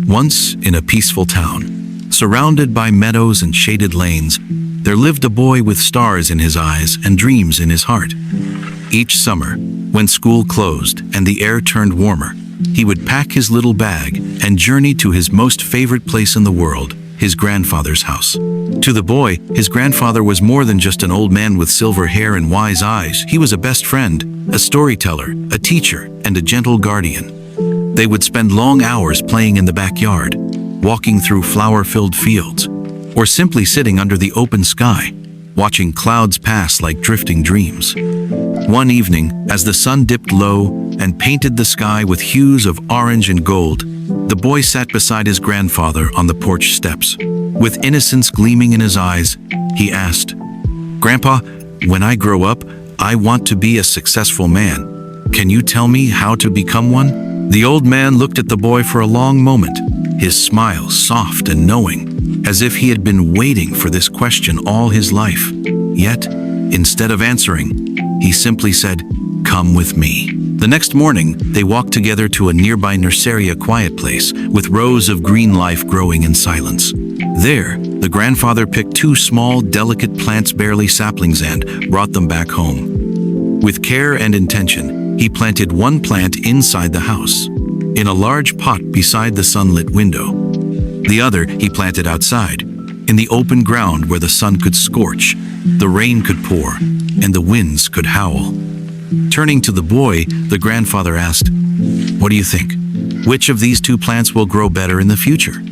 Once, in a peaceful town, surrounded by meadows and shaded lanes, there lived a boy with stars in his eyes and dreams in his heart. Each summer, when school closed and the air turned warmer, he would pack his little bag and journey to his most favorite place in the world, his grandfather's house. To the boy, his grandfather was more than just an old man with silver hair and wise eyes. He was a best friend, a storyteller, a teacher, and a gentle guardian. They would spend long hours playing in the backyard, walking through flower-filled fields, or simply sitting under the open sky, watching clouds pass like drifting dreams. One evening, as the sun dipped low and painted the sky with hues of orange and gold, the boy sat beside his grandfather on the porch steps. With innocence gleaming in his eyes, he asked, "Grandpa, when I grow up, I want to be a successful man. Can you tell me how to become one?" The old man looked at the boy for a long moment, his smile soft and knowing, as if he had been waiting for this question all his life. Yet, instead of answering, he simply said, "Come with me." The next morning, they walked together to a nearby nursery, a quiet place, with rows of green life growing in silence. There, the grandfather picked two small, delicate plants, barely saplings, and brought them back home. With care and intention, he planted one plant inside the house, in a large pot beside the sunlit window. The other he planted outside, in the open ground where the sun could scorch, the rain could pour, and the winds could howl. Turning to the boy, the grandfather asked, "What do you think? Which of these two plants will grow better in the future?"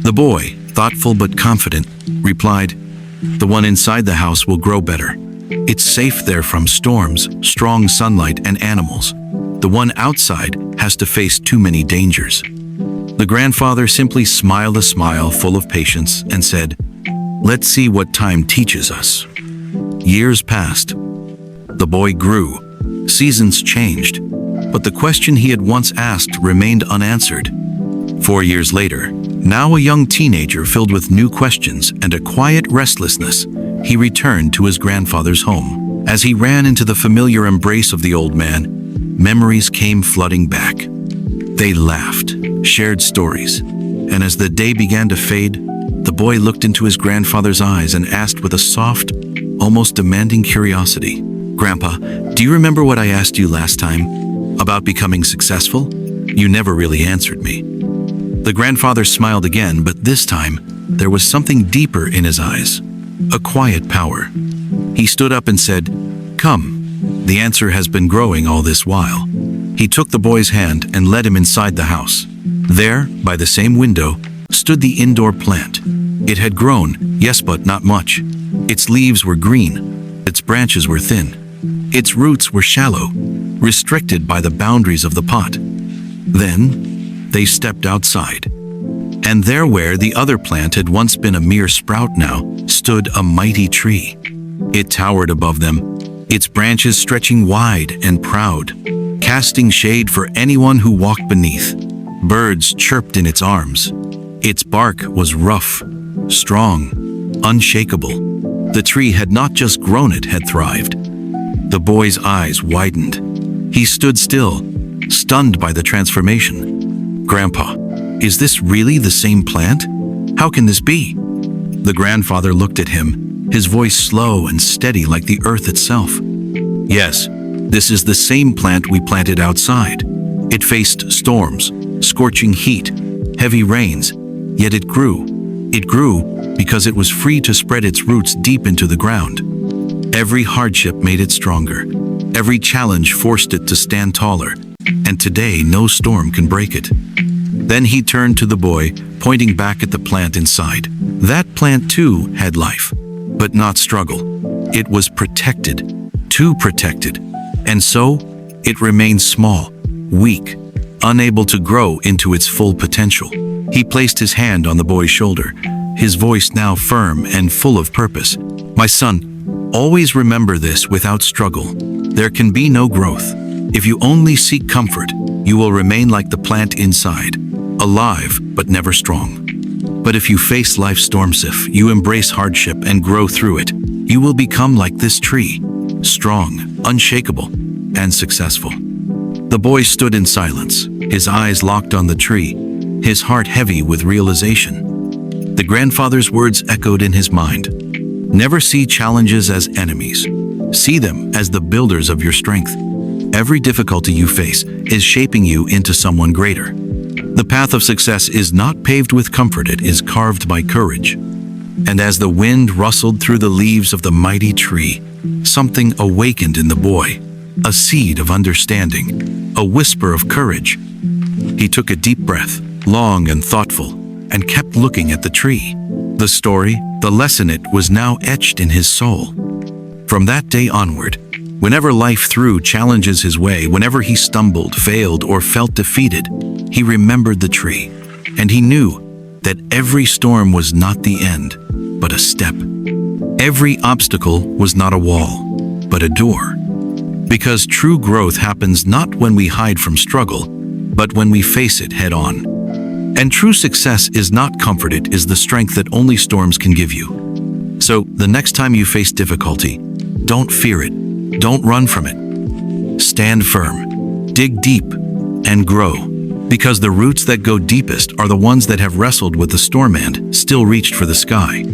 The boy, thoughtful but confident, replied, "The one inside the house will grow better. It's safe there from storms, strong sunlight, and animals. The one outside has to face too many dangers." The grandfather simply smiled a smile full of patience and said, "Let's see what time teaches us." Years passed. The boy grew. Seasons changed. But the question he had once asked remained unanswered. 4 years later, now a young teenager filled with new questions and a quiet restlessness, he returned to his grandfather's home. As he ran into the familiar embrace of the old man, memories came flooding back. They laughed, shared stories, and as the day began to fade, the boy looked into his grandfather's eyes and asked with a soft, almost demanding curiosity, "Grandpa, do you remember what I asked you last time? About becoming successful? You never really answered me." The grandfather smiled again, but this time, there was something deeper in his eyes, a quiet power. He stood up and said, "Come, the answer has been growing all this while." He took the boy's hand and led him inside the house. There, by the same window, stood the indoor plant. It had grown, yes, but not much. Its leaves were green, its branches were thin, its roots were shallow, restricted by the boundaries of the pot. Then, they stepped outside. And there, where the other plant had once been a mere sprout, now stood a mighty tree. It towered above them, its branches stretching wide and proud, casting shade for anyone who walked beneath. Birds chirped in its arms. Its bark was rough, strong, unshakable. The tree had not just grown, it had thrived. The boy's eyes widened. He stood still, stunned by the transformation. "Grandpa, is this really the same plant? How can this be?" The grandfather looked at him, his voice slow and steady like the earth itself. "Yes, this is the same plant we planted outside. It faced storms, scorching heat, heavy rains, yet it grew. It grew because it was free to spread its roots deep into the ground. Every hardship made it stronger. Every challenge forced it to stand taller, and today no storm can break it." Then he turned to the boy, pointing back at the plant inside. That plant too had life, but not struggle. It was protected, too protected, and so it remained small, weak, unable to grow into its full potential. He placed his hand on the boy's shoulder, his voice now firm and full of purpose. "My son, always remember this: without struggle, there can be no growth. If you only seek comfort, you will remain like the plant inside, alive but never strong. But if you face life's storms, if you embrace hardship and grow through it, you will become like this tree, strong, unshakable, and successful." The boy stood in silence, his eyes locked on the tree, his heart heavy with realization. The grandfather's words echoed in his mind. Never see challenges as enemies. See them as the builders of your strength. Every difficulty you face is shaping you into someone greater. The path of success is not paved with comfort, it is carved by courage. And as the wind rustled through the leaves of the mighty tree, something awakened in the boy, a seed of understanding, a whisper of courage. He took a deep breath, long and thoughtful, and kept looking at the tree. The story, the lesson, it was now etched in his soul. From that day onward, whenever life threw challenges his way, whenever he stumbled, failed, or felt defeated, he remembered the tree, and he knew that every storm was not the end, but a step. Every obstacle was not a wall, but a door. Because true growth happens not when we hide from struggle, but when we face it head on. And true success is not comfort, it is the strength that only storms can give you. So, the next time you face difficulty, don't fear it, don't run from it. Stand firm, dig deep, and grow. Because the roots that go deepest are the ones that have wrestled with the storm and still reached for the sky.